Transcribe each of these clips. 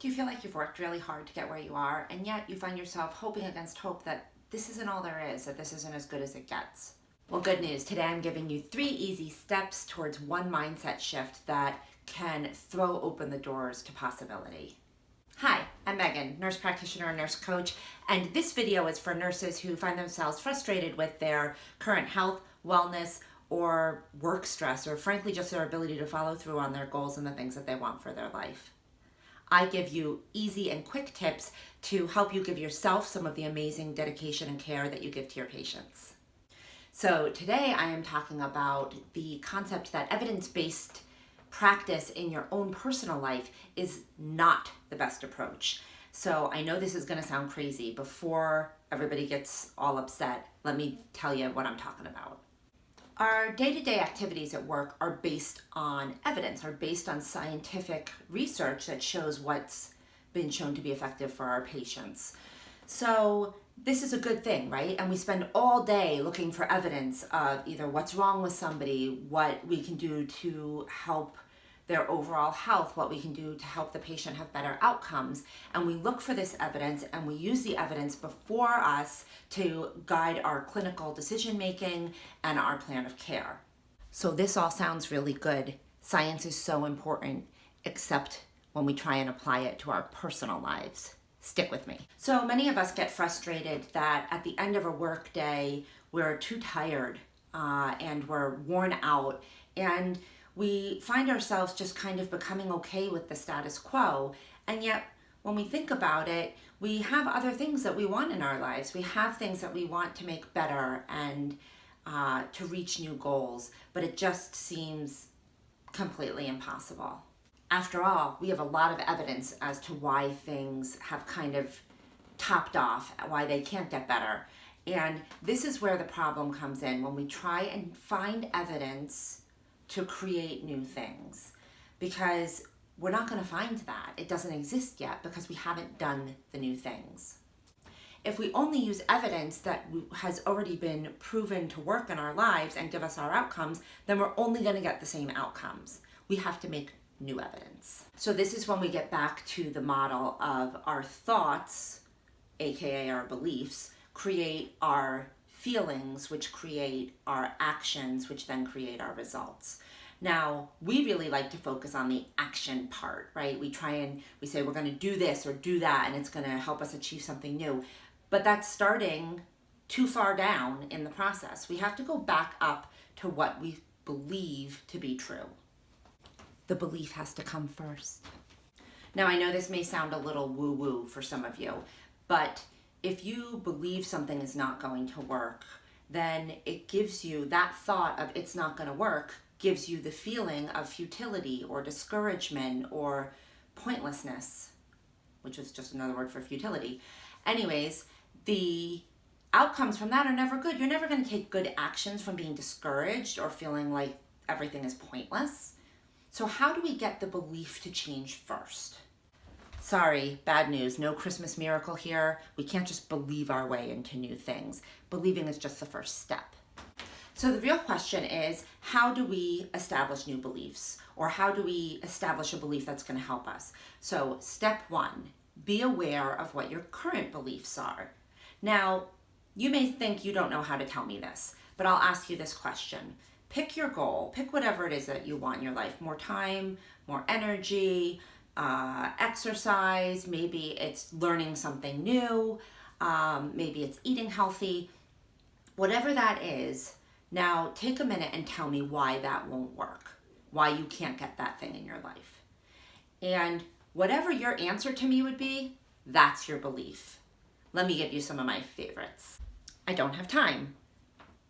Do you feel like you've worked really hard to get where you are, and yet you find yourself hoping against hope that this isn't all there is, that this isn't as good as it gets? Well, good news. Today I'm giving you 3 easy steps towards one mindset shift that can throw open the doors to possibility. Hi, I'm Megan, nurse practitioner and nurse coach, and this video is for nurses who find themselves frustrated with their current health, wellness, or work stress, or frankly just their ability to follow through on their goals and the things that they want for their life. I give you easy and quick tips to help you give yourself some of the amazing dedication and care that you give to your patients. So today I am talking about the concept that evidence-based practice in your own personal life is not the best approach. So I know this is going to sound crazy. Before everybody gets all upset, let me tell you what I'm talking about. Our day-to-day activities at work are based on evidence, are based on scientific research that shows what's been shown to be effective for our patients. So this is a good thing, right? And we spend all day looking for evidence of either what's wrong with somebody, what we can do to help their overall health, what we can do to help the patient have better outcomes. And we look for this evidence and we use the evidence before us to guide our clinical decision making and our plan of care. So this all sounds really good. Science is so important, except when we try and apply it to our personal lives. Stick with me. So many of us get frustrated that at the end of a work day, we're too tired and we're worn out, and we find ourselves just kind of becoming okay with the status quo. And yet, when we think about it, we have other things that we want in our lives. We have things that we want to make better and to reach new goals, but it just seems completely impossible. After all, we have a lot of evidence as to why things have kind of topped off, why they can't get better. And this is where the problem comes in, when we try and find evidence to create new things, because we're not going to find that. It doesn't exist yet because we haven't done the new things. If we only use evidence that has already been proven to work in our lives and give us our outcomes, then we're only going to get the same outcomes. We have to make new evidence. So this is when we get back to the model of our thoughts, aka our beliefs, create our feelings, which create our actions, which then create our results. Now, we really like to focus on the action part, right? We say we're going to do this or do that, and it's going to help us achieve something new. But that's starting too far down in the process. We have to go back up to what we believe to be true. The belief has to come first. Now, I know this may sound a little woo-woo for some of you, but if you believe something is not going to work, then it gives you that thought of it's not going to work, gives you the feeling of futility or discouragement or pointlessness, which is just another word for futility. Anyways, the outcomes from that are never good. You're never going to take good actions from being discouraged or feeling like everything is pointless. So how do we get the belief to change first? Sorry, bad news, no Christmas miracle here. We can't just believe our way into new things. Believing is just the first step. So the real question is, how do we establish new beliefs? Or how do we establish a belief that's going to help us? So step 1, be aware of what your current beliefs are. Now, you may think you don't know how to tell me this, but I'll ask you this question. Pick your goal, pick whatever it is that you want in your life. More time, more energy, exercise, maybe it's learning something new, maybe it's eating healthy, whatever that is. Now take a minute and tell me why that won't work, why you can't get that thing in your life. And whatever your answer to me would be, that's your belief. Let me give you some of my favorites. I don't have time.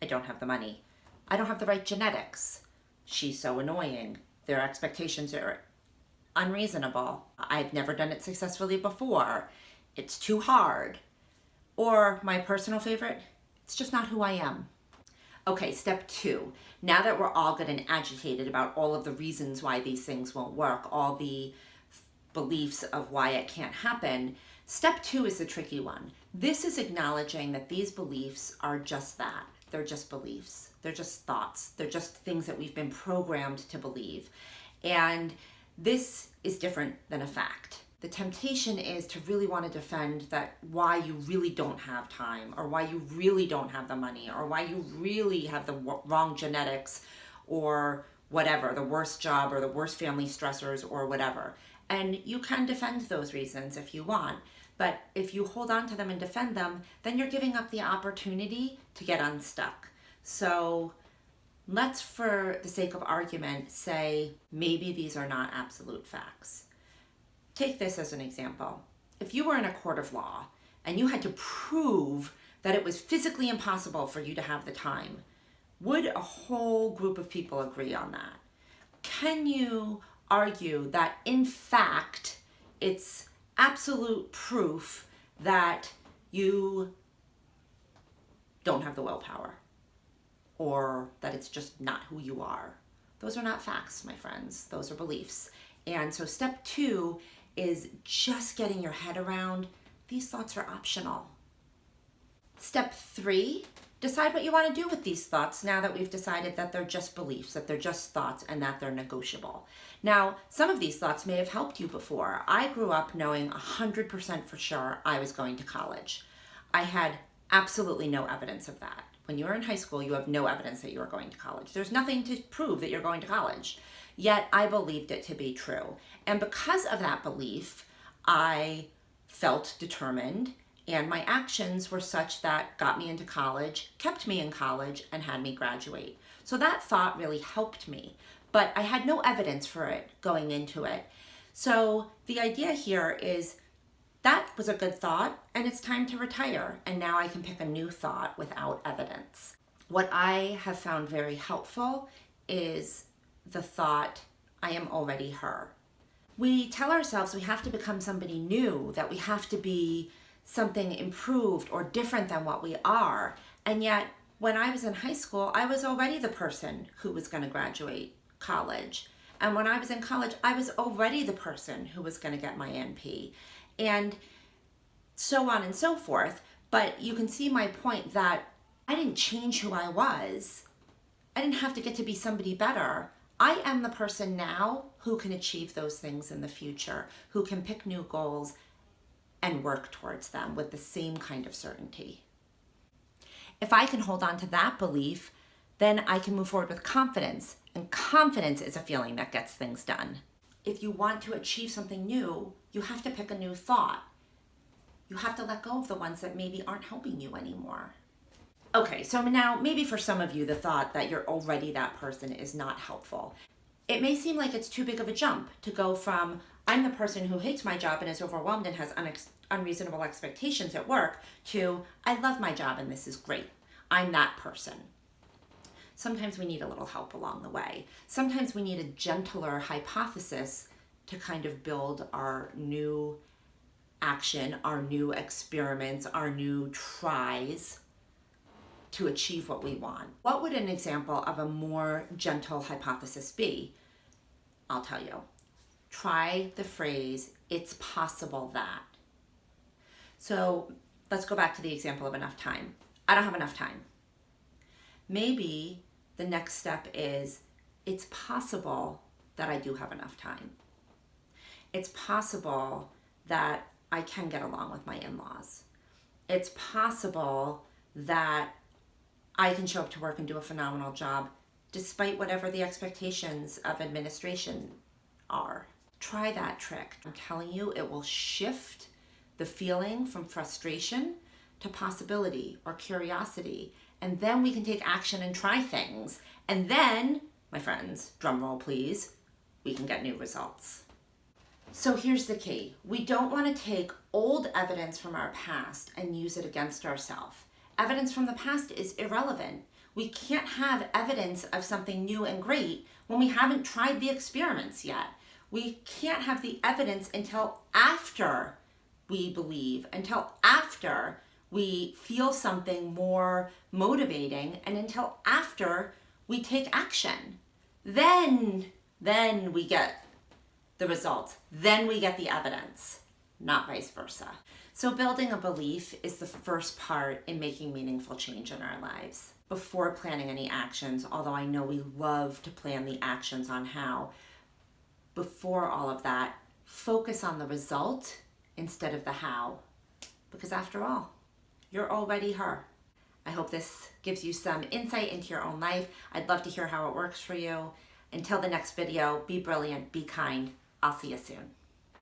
I don't have the money. I don't have the right genetics. She's so annoying. Their expectations are unreasonable. I've never done it successfully before. It's too hard. Or my personal favorite, it's just not who I am. Okay, step 2. Now that we're all getting agitated about all of the reasons why these things won't work, all the beliefs of why it can't happen, step 2 is the tricky one. This is acknowledging that these beliefs are just that. They're just beliefs. They're just thoughts. They're just things that we've been programmed to believe. And this is different than a fact. the temptation is to really want to defend that why you really don't have time, or why you really don't have the money, or why you really have the wrong genetics, or whatever, the worst job or the worst family stressors or whatever. And you can defend those reasons if you want, but if you hold on to them and defend them, then you're giving up the opportunity to get unstuck. So let's, for the sake of argument, say maybe these are not absolute facts. Take this as an example. If you were in a court of law and you had to prove that it was physically impossible for you to have the time, would a whole group of people agree on that? Can you argue that in fact it's absolute proof that you don't have the willpower, or that it's just not who you are? Those are not facts, my friends. Those are beliefs. And so step 2 is just getting your head around these thoughts are optional. Step 3, decide what you want to do with these thoughts now that we've decided that they're just beliefs, that they're just thoughts, and that they're negotiable. Now, some of these thoughts may have helped you before. I grew up knowing 100% for sure I was going to college. I had absolutely no evidence of that. When you were in high school, you have no evidence that you are going to college. There's nothing to prove that you're going to college. Yet I believed it to be true. And because of that belief, I felt determined, and my actions were such that got me into college, kept me in college, and had me graduate. So that thought really helped me, but I had no evidence for it going into it. So the idea here is that was a good thought, and it's time to retire, and now I can pick a new thought without evidence. What I have found very helpful is the thought, I am already her. We tell ourselves we have to become somebody new, that we have to be something improved or different than what we are. And yet, when I was in high school, I was already the person who was going to graduate college. And when I was in college, I was already the person who was going to get my NP. And so on and so forth. But you can see my point that I didn't change who I was. I didn't have to get to be somebody better. I am the person now who can achieve those things in the future, who can pick new goals and work towards them with the same kind of certainty. If I can hold on to that belief, then I can move forward with confidence. And confidence is a feeling that gets things done. If you want to achieve something new, you have to pick a new thought. You have to let go of the ones that maybe aren't helping you anymore. Okay, so now maybe for some of you, the thought that you're already that person is not helpful. It may seem like it's too big of a jump to go from, I'm the person who hates my job and is overwhelmed and has unreasonable expectations at work, to, I love my job and this is great. I'm that person. Sometimes we need a little help along the way. Sometimes we need a gentler hypothesis to kind of build our new action, our new experiments, our new tries to achieve what we want. What would an example of a more gentle hypothesis be? I'll tell you. Try the phrase, it's possible that. So let's go back to the example of enough time. I don't have enough time. Maybe the next step is, it's possible that I do have enough time. It's possible that I can get along with my in-laws. It's possible that I can show up to work and do a phenomenal job despite whatever the expectations of administration are. Try that trick. I'm telling you, it will shift the feeling from frustration to possibility or curiosity. And then we can take action and try things. And then, my friends, drum roll please, we can get new results. So here's the key. We don't want to take old evidence from our past and use it against ourselves. Evidence from the past is irrelevant. We can't have evidence of something new and great when we haven't tried the experiments yet. We can't have the evidence until after we believe, until after we feel something more motivating, and until after we take action. Then we get the results. Then we get the evidence, not vice versa. So building a belief is the first part in making meaningful change in our lives. Before planning any actions, although I know we love to plan the actions on how, before all of that, Focus on the result instead of the how, because after all, you're already her. I hope this gives you some insight into your own life. I'd love to hear how it works for you. Until the next video, be brilliant, be kind. I'll see you soon.